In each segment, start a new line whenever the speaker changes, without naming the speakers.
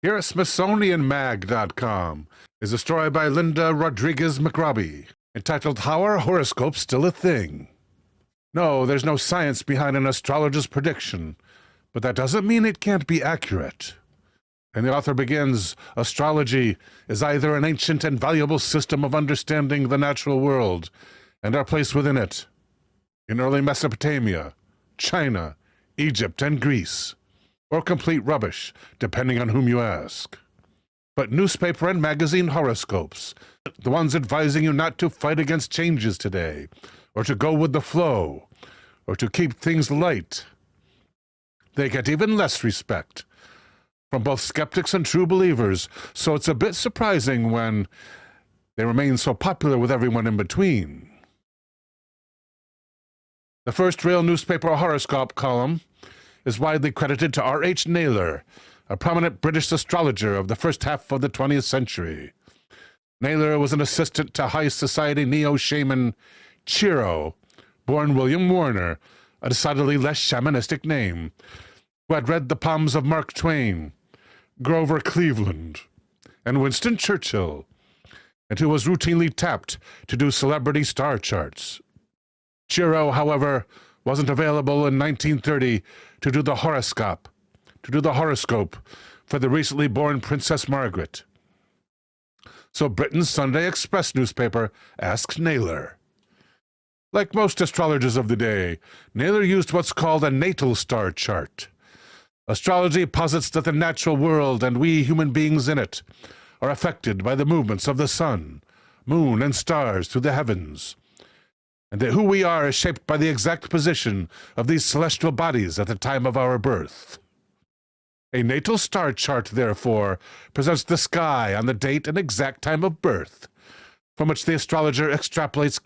Here at SmithsonianMag.com is a story by Linda Rodriguez McRobbie entitled How Are Horoscopes Still a Thing? No, there's no science behind an astrologer's prediction, but that doesn't mean it can't be accurate. And the author begins, astrology is either an ancient and valuable system of understanding the natural world and our place within it, in early Mesopotamia, China, Egypt, and Greece, or complete rubbish, depending on whom you ask. But newspaper and magazine horoscopes, the ones advising you not to fight against changes today, or to go with the flow, or to keep things light, they get even less respect from both skeptics and true believers, so it's a bit surprising when they remain so popular with everyone in between. The first real newspaper horoscope column is widely credited to R.H. Naylor, a prominent British astrologer of the first half of the 20th century. Naylor was an assistant to high society neo-shaman Chiro, born William Warner, a decidedly less shamanistic name, who had read the poems of Mark Twain, Grover Cleveland, and Winston Churchill, and who was routinely tapped to do celebrity star charts. Chiro, however, wasn't available in 1930 to do the horoscope for the recently born Princess Margaret. So Britain's Sunday Express newspaper asked Naylor. Like most astrologers of the day, Naylor used what's called a natal star chart. Astrology posits that the natural world and we human beings in it are affected by the movements of the sun, moon, and stars through the heavens, and that who we are is shaped by the exact position of these celestial bodies at the time of our birth. A natal star chart, therefore, presents the sky on the date and exact time of birth, from which the astrologer extrapolates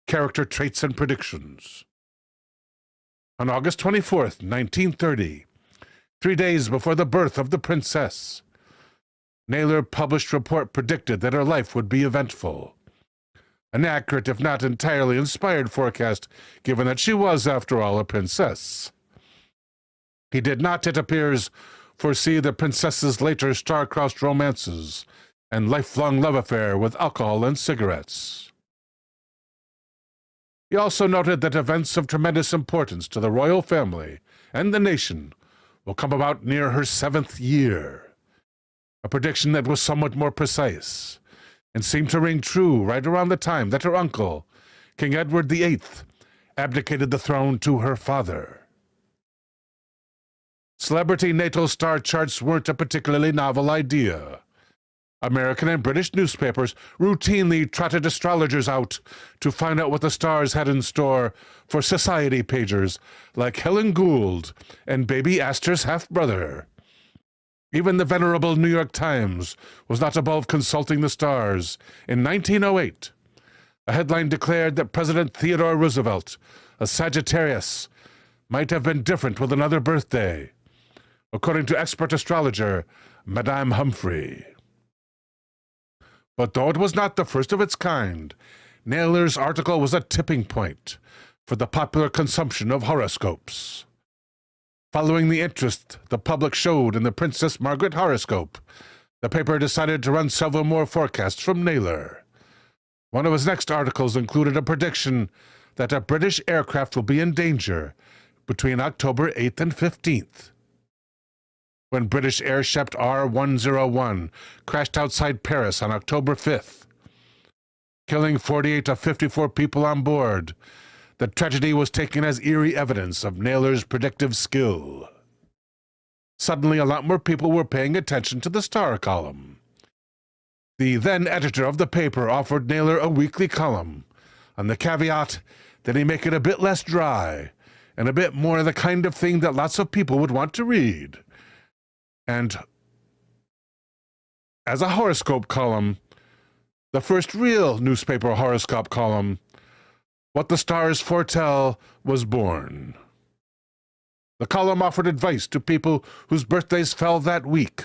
character traits and predictions. On August 24th, 1930, 3 days before the birth of the princess, Naylor published a report predicted that her life would be eventful. An accurate, if not entirely inspired forecast, given that she was, after all, a princess. He did not, it appears, foresee the princess's later star-crossed romances and lifelong love affair with alcohol and cigarettes. He also noted that events of tremendous importance to the royal family and the nation will come about near her 7th year, a prediction that was somewhat more precise, and seemed to ring true right around the time that her uncle, King Edward VIII, abdicated the throne to her father. Celebrity natal star charts weren't a particularly novel idea. American and British newspapers routinely trotted astrologers out to find out what the stars had in store for society pagers like Helen Gould and baby Astor's half-brother. Even the venerable New York Times was not above consulting the stars. In 1908, a headline declared that President Theodore Roosevelt, a Sagittarius, might have been different with another birthday, according to expert astrologer Madame Humphrey. But though it was not the first of its kind, Naylor's article was a tipping point for the popular consumption of horoscopes. Following the interest the public showed in the Princess Margaret horoscope, the paper decided to run several more forecasts from Naylor. One of his next articles included a prediction that a British aircraft will be in danger between October 8th and 15th. When British airship R101 crashed outside Paris on October 5th, killing 48 of 54 people on board, the tragedy was taken as eerie evidence of Naylor's predictive skill. Suddenly, a lot more people were paying attention to the star column. The then editor of the paper offered Naylor a weekly column, on the caveat that he make it a bit less dry and a bit more the kind of thing that lots of people would want to read. And as a horoscope column, the first real newspaper horoscope column, What the Stars Foretell, was born. The column offered advice to people whose birthdays fell that week,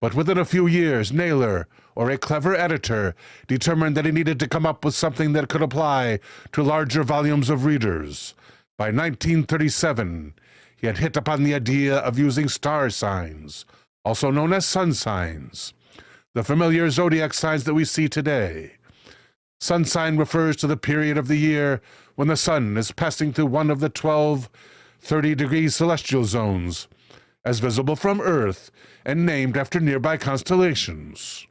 but within a few years, Naylor, or a clever editor, determined that he needed to come up with something that could apply to larger volumes of readers. By 1937, he had hit upon the idea of using star signs, also known as sun signs, the familiar zodiac signs that we see today. Sun sign refers to the period of the year when the sun is passing through one of the 12 30-degree celestial zones, as visible from Earth and named after nearby constellations.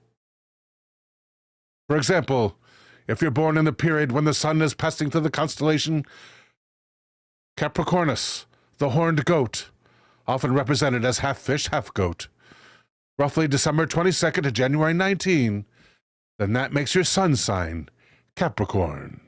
For example, if you're born in the period when the sun is passing through the constellation Capricornus, the horned goat, often represented as half fish, half goat, roughly December 22nd to January 19, then that makes your sun sign Capricorn.